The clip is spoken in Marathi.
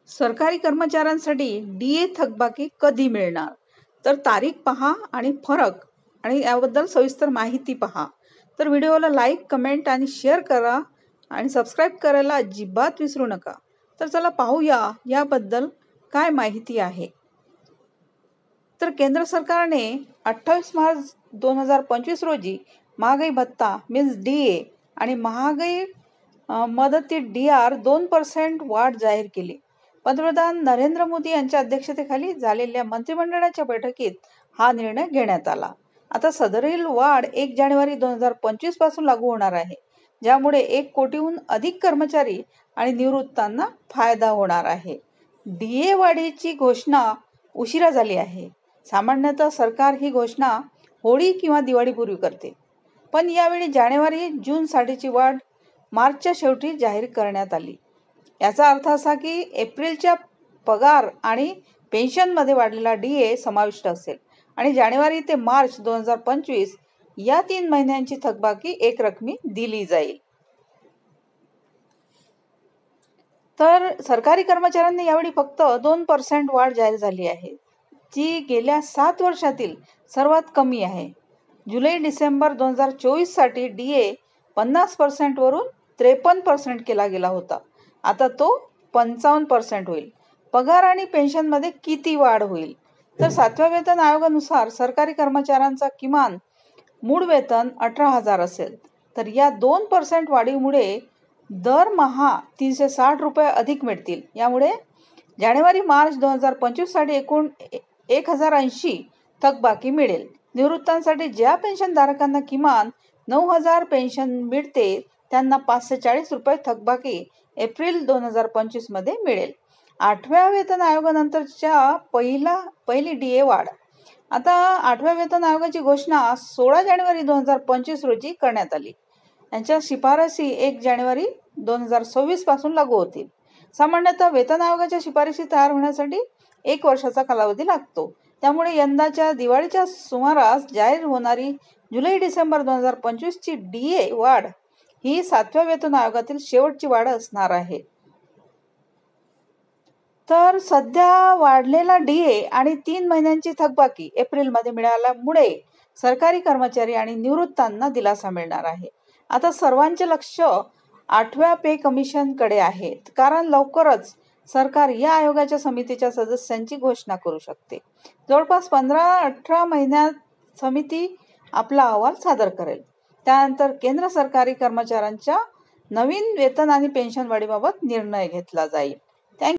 सरकारी कर्मचाऱ्यांसाठी डीए थकबाकी कधी मिळणार? तर तारीख पहा आणि फरक आणि याबद्दल सविस्तर माहिती पहा. तर व्हिडिओला लाईक, कमेंट आणि शेअर करा आणि सबस्क्राईब करायला अजिबात विसरू नका. तर चला पाहूया याबद्दल काय माहिती आहे. तर केंद्र सरकारने 28 मार्च 2025 रोजी महागाई भत्ता मीन्स डीए आणि महागाई मदतीत DR 2% वाढ जाहीर केली. पंतप्रधान नरेंद्र मोदी यांच्या अध्यक्षतेखाली झालेल्या मंत्रिमंडळाच्या बैठकीत हा निर्णय घेण्यात आला. आता सदरील वाढ 1 जानेवारी 2025 पासून लागू होणार आहे, ज्यामुळे 1 कोटीहून अधिक कर्मचारी आणि निवृत्तांना फायदा होणार आहे. डीए वाढीची घोषणा उशिरा झाली आहे. सामान्यतः सरकार ही घोषणा होळी किंवा दिवाळीपूर्वी करते, पण यावेळी जानेवारी जून साठीची वाढ मार्चच्या शेवटी जाहीर करण्यात आली. याचा अर्थ असा की एप्रिलच्या पगार आणि पेन्शनमध्ये वाढलेला डीए समाविष्ट असेल आणि जानेवारी ते मार्च 2025 या 3 महिन्यांची थकबाकी एकरकमी दिली जाईल. तर सरकारी कर्मचाऱ्यांना यावेळी फक्त 2% वाढ जाहीर झाली आहे, जी गेल्या 7 वर्षातील सर्वात कमी आहे. जुलै-डिसेंबर 2024 साठी डीए 50% वरून 53% केला गेला होता. आता तो 55% होईल. पगार आणि पेन्शनमध्ये किती वाढ होईल? तर 7व्या वेतन आयोगानुसार सरकारी कर्मचाऱ्यांचा किमान मूळ वेतन 18,000 असेल. तर या 2% वाढीमुळे दरमहा 360 रुपये अधिक मिळतील. यामुळे जानेवारी-मार्च 2025 साठी एकूण 1080 थकबाकी मिळेल. निवृत्तांसाठी ज्या पेन्शनधारकांना किमान 9,000 पेन्शन मिळते त्यांना 540 रुपये थकबाकी एप्रिल 2025 मध्ये मिळेल. 8व्या वेतन आयोगानंतरच्या पहिली डीए वाढ. आता 8व्या वेतन आयोगाची घोषणा 16 जानेवारी 2025 रोजी करण्यात आली. यांच्या शिफारसी 1 जानेवारी 2026 पासून लागू होतील. सामान्यतः वेतन आयोगाच्या शिफारसी तयार होण्यासाठी 1 वर्षाचा कालावधी लागतो. त्यामुळे यंदाच्या दिवाळीच्या सुमारास जाहीर होणारी जुलै-डिसेंबर 2025 ची डीए वाढ ही 7व्या वेतन आयोगातील शेवटची वाढ असणार आहे. तर सध्या वाढलेला डीए आणि 3 महिन्यांची थकबाकी एप्रिलमध्ये मिळाल्यामुळे सरकारी कर्मचारी आणि निवृत्तांना दिलासा मिळणार आहे. आता सर्वांचे लक्ष 8व्या पे कमिशनकडे आहे, कारण लवकरच सरकार या आयोगाच्या समितीच्या सदस्यांची घोषणा करू शकते. जवळपास 15-18 महिन्यात समिती आपला अहवाल सादर करेल. त्यानंतर केंद्र सरकारी कर्मचाऱ्यांच्या नवीन वेतन आणि पेन्शन वाढीबाबत निर्णय घेतला जाईल.